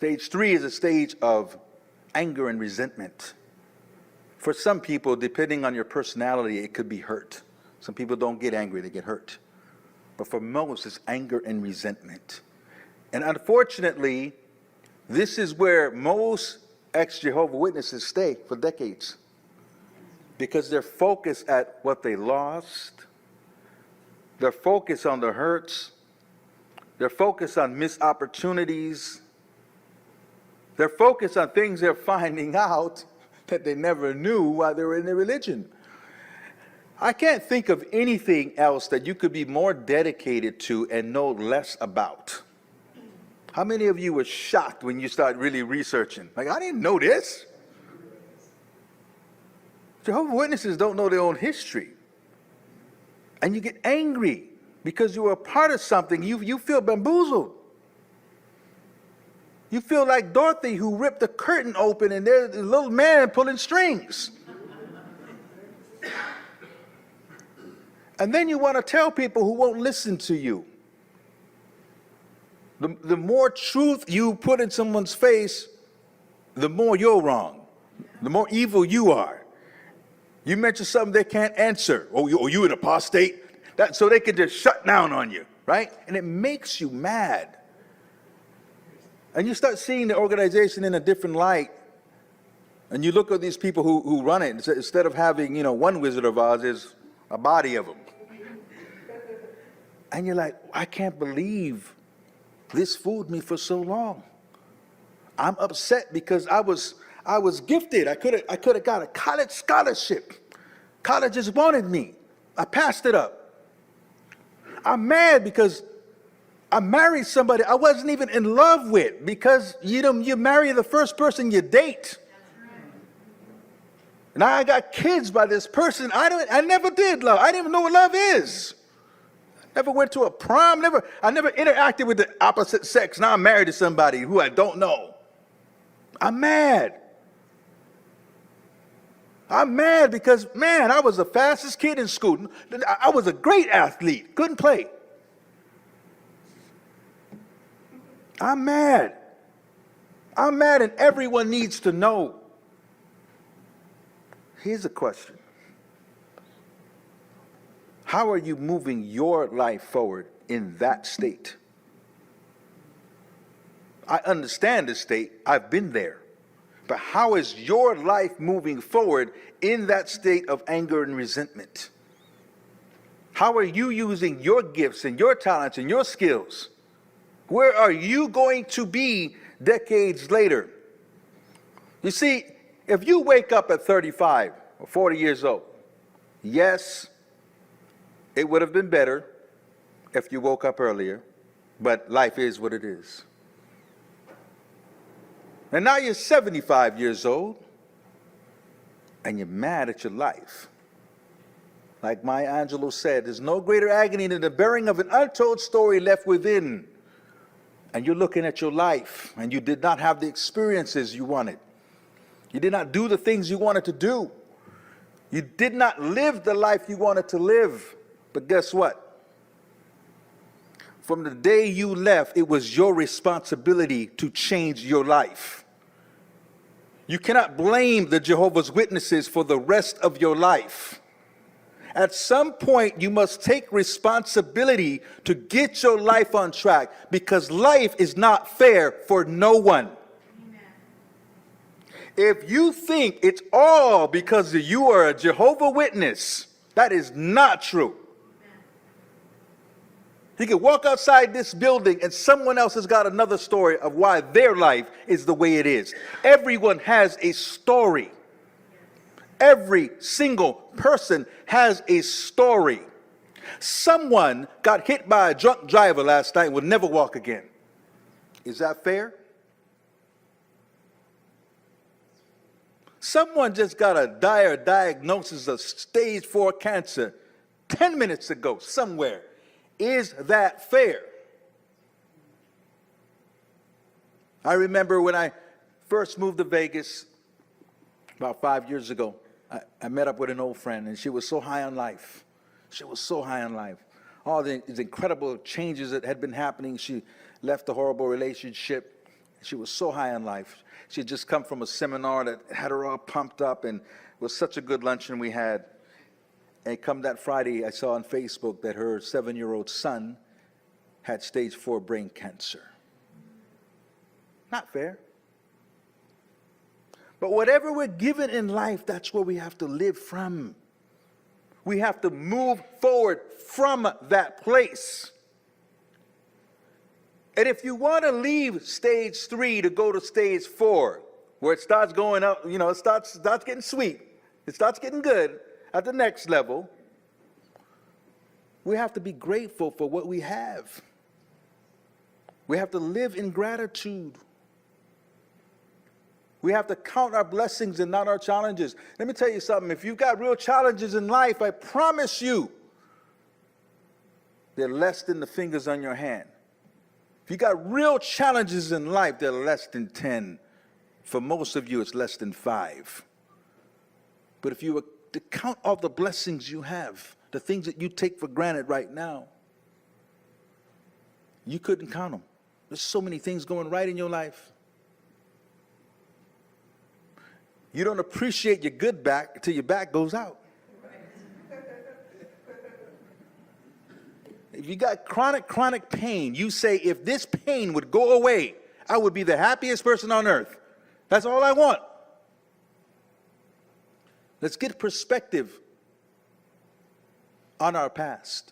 Stage 3 is a stage of anger and resentment. For some people, depending on your personality, it could be hurt. Some people don't get angry, they get hurt. But for most, it's anger and resentment. And unfortunately, this is where most ex-Jehovah's Witnesses stay for decades, because they're focused at what they lost, they're focused on the hurts, they're focused on missed opportunities, they're focused on things they're finding out that they never knew while they were in their religion. I can't think of anything else that you could be more dedicated to and know less about. How many of you were shocked when you started really researching? Like, I didn't know this. Jehovah's Witnesses don't know their own history. And you get angry because you were a part of something. You feel bamboozled. You feel like Dorothy, who ripped the curtain open and there's a little man pulling strings. And then you want to tell people who won't listen to you. The more truth you put in someone's face, the more you're wrong, the more evil you are. You mention something they can't answer. Oh, you an apostate? So they can just shut down on you, right? And it makes you mad. And you start seeing the organization in a different light. And you look at these people who run it. Instead of having, one Wizard of Oz, there's a body of them. And you're like, I can't believe this fooled me for so long. I'm upset because I was gifted. I could have got a college scholarship. Colleges wanted me. I passed it up. I'm mad because I married somebody I wasn't even in love with, because you marry the first person you date. And I got kids by this person I never did love. I didn't even know what love is. Never went to a prom. I never interacted with the opposite sex. Now I'm married to somebody who I don't know. I'm mad. I'm mad because, man, I was the fastest kid in school. I was a great athlete. Couldn't play. I'm mad. I'm mad, and everyone needs to know. Here's a question. How are you moving your life forward in that state? I understand the state. I've been there. But how is your life moving forward in that state of anger and resentment? How are you using your gifts and your talents and your skills? Where are you going to be decades later? You see, if you wake up at 35 or 40 years old, yes, it would have been better if you woke up earlier, but life is what it is. And now you're 75 years old, and you're mad at your life. Like Maya Angelou said, there's no greater agony than the bearing of an untold story left within. And you're looking at your life, and you did not have the experiences you wanted. You did not do the things you wanted to do. You did not live the life you wanted to live. But guess what? From the day you left, it was your responsibility to change your life. You cannot blame the Jehovah's Witnesses for the rest of your life. At some point, you must take responsibility to get your life on track, because life is not fair for no one. Amen. If you think it's all because you are a Jehovah's Witness, that is not true. You can walk outside this building and someone else has got another story of why their life is the way it is. Everyone has a story. Every single person has a story. Someone got hit by a drunk driver last night and will never walk again. Is that fair? Someone just got a dire diagnosis of stage 4 cancer 10 minutes ago somewhere. Is that fair? I remember when I first moved to Vegas about 5 years ago, I met up with an old friend, and she was so high on life. She was so high on life. All these incredible changes that had been happening. She left a horrible relationship, She was so high on life. She had just come from a seminar that had her all pumped up, and it was such a good luncheon we had. And come that Friday, I saw on Facebook that her 7-year-old son had stage 4 brain cancer. Not fair. But whatever we're given in life, that's where we have to live from. We have to move forward from that place. And if you want to leave stage 3 to go to stage 4, where it starts going up, it starts getting sweet, it starts getting good at the next level, we have to be grateful for what we have. We have to live in gratitude. We have to count our blessings and not our challenges. Let me tell you something. If you've got real challenges in life, I promise you, they're less than the fingers on your hand. If you got real challenges in life, they're less than 10. For most of you, it's less than 5. But if you were to count all the blessings you have, the things that you take for granted right now, you couldn't count them. There's so many things going right in your life. You don't appreciate your good back until your back goes out. If you got chronic pain, you say, if this pain would go away, I would be the happiest person on earth. That's all I want. Let's get perspective on our past.